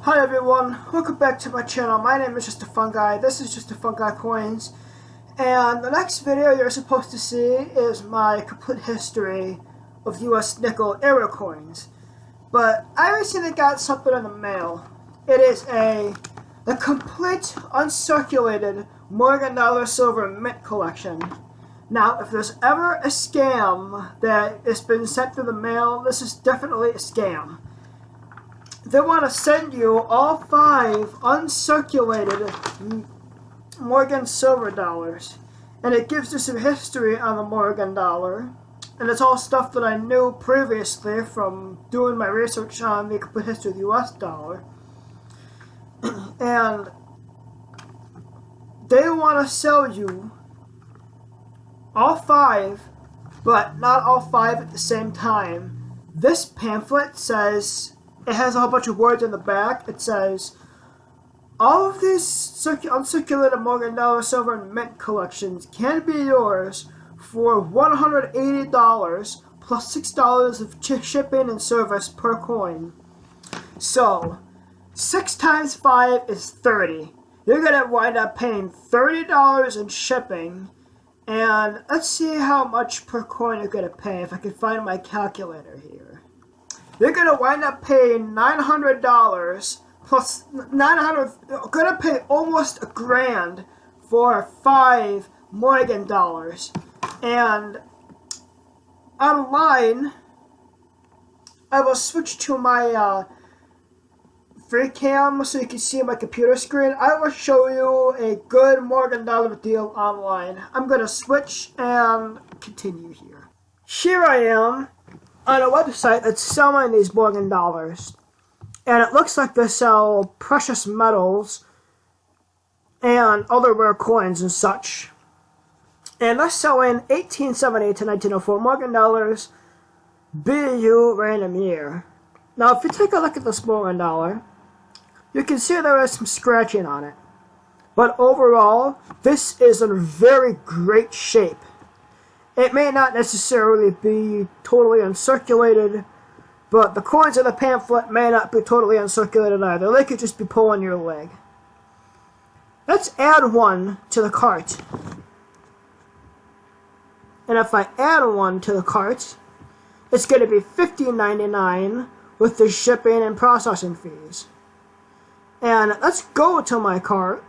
Hi everyone, welcome back to my channel. My name is Just a Fun Guy. This is Just a Fun Guy Coins. And the next video you're supposed to see is my complete history of US nickel era coins. But I recently got something in the mail. It is the complete uncirculated Morgan dollar silver mint collection. Now, if there's ever a scam that has been sent through the mail, this is definitely a scam. They want to send you all 5 uncirculated Morgan silver dollars. And it gives you some history on the Morgan dollar. And it's all stuff that I knew previously from doing my research on the complete history of the US dollar. And they want to sell you all 5, but not all 5 at the same time. This pamphlet says, it has a whole bunch of words in the back. It says, all of these uncirculated Morgan dollar silver and mint collections can be yours for $180 plus $6 of shipping and service per coin. So, 6 times 5 is 30. You're going to wind up paying $30 in shipping. And let's see how much per coin you're going to pay if I can find my calculator here. You're going to wind up paying $900 plus going to pay almost $1,000 for 5 Morgan dollars. And online, I will switch to my free cam so you can see my computer screen. I will show you a good Morgan dollar deal online. I'm going to switch and continue here. Here I am on a website that's selling these Morgan dollars. And it looks like they sell precious metals and other rare coins and such. And they're selling 1878 to 1904 Morgan dollars, BU random year. Now, if you take a look at this Morgan dollar, you can see there is some scratching on it. But overall, this is in very great shape. It may not necessarily be totally uncirculated, but the coins in the pamphlet may not be totally uncirculated either. They could just be pulling your leg. Let's add 1 to the cart. And if I add 1 to the cart, it's going to be $15.99 with the shipping and processing fees. And let's go to my cart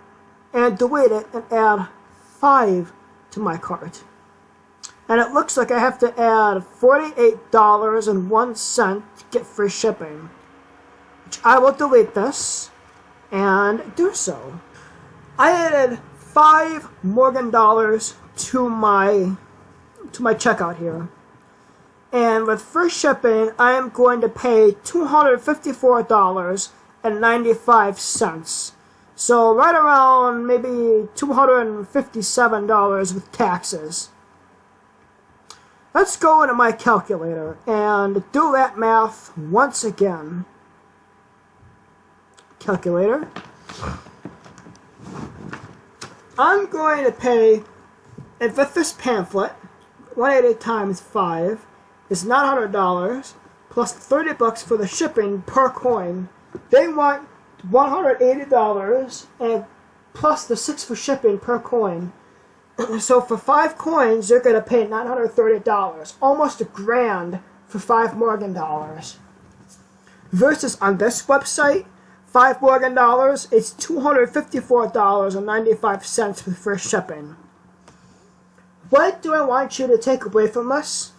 and delete it and add 5 to my cart. And it looks like I have to add $48.01 to get free shipping. Which I will delete this and do so. I added 5 Morgan dollars to my checkout here. And with free shipping, I am going to pay $254.95. So right around maybe $257 with taxes. Let's go into my calculator and do that math once again. Calculator. I'm going to pay, and with this pamphlet, 180 times 5 is $900 plus $30 for the shipping per coin. They want $180 and plus the 6 for shipping per coin. So for 5 coins, you're going to pay $930, almost $1,000 for 5 Morgan dollars. Versus on this website, 5 Morgan dollars, it's $254.95 for free shipping. What do I want you to take away from this?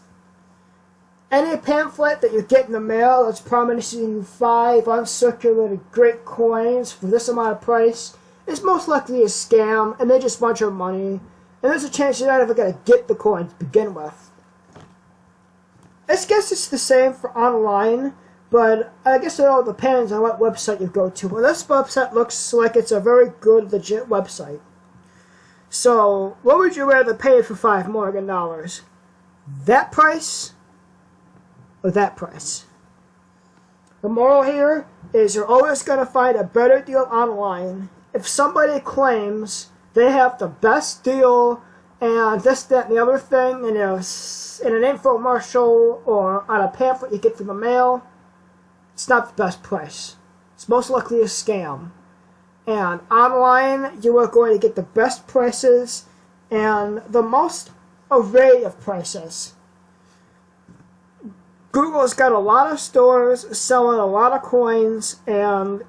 Any pamphlet that you get in the mail that's promising you 5 uncirculated great coins for this amount of price is most likely a scam, and they just want your money. And there's a chance you're not ever going to get the coin to begin with. I guess it's the same for online, but I guess it all depends on what website you go to. Well, this website looks like it's a very good, legit website. So, what would you rather pay for 5 Morgan dollars? That price or that price? The moral here is you're always going to find a better deal online. If somebody claims they have the best deal and this, that, and the other thing in an infomercial or on a pamphlet you get from the mail, it's not the best price. it's most likely a scam. And online, you are going to get the best prices and the most array of prices. Google's got a lot of stores selling a lot of coins, and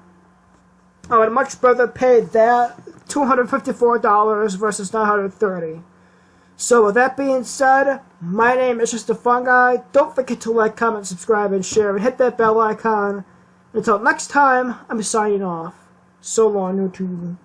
I would much rather pay that $254 versus $930. So with that being said, my name is Just a Fun Guy. Don't forget to like, comment, subscribe, and share, and hit that bell icon. Until next time, I'm signing off. So long, YouTube.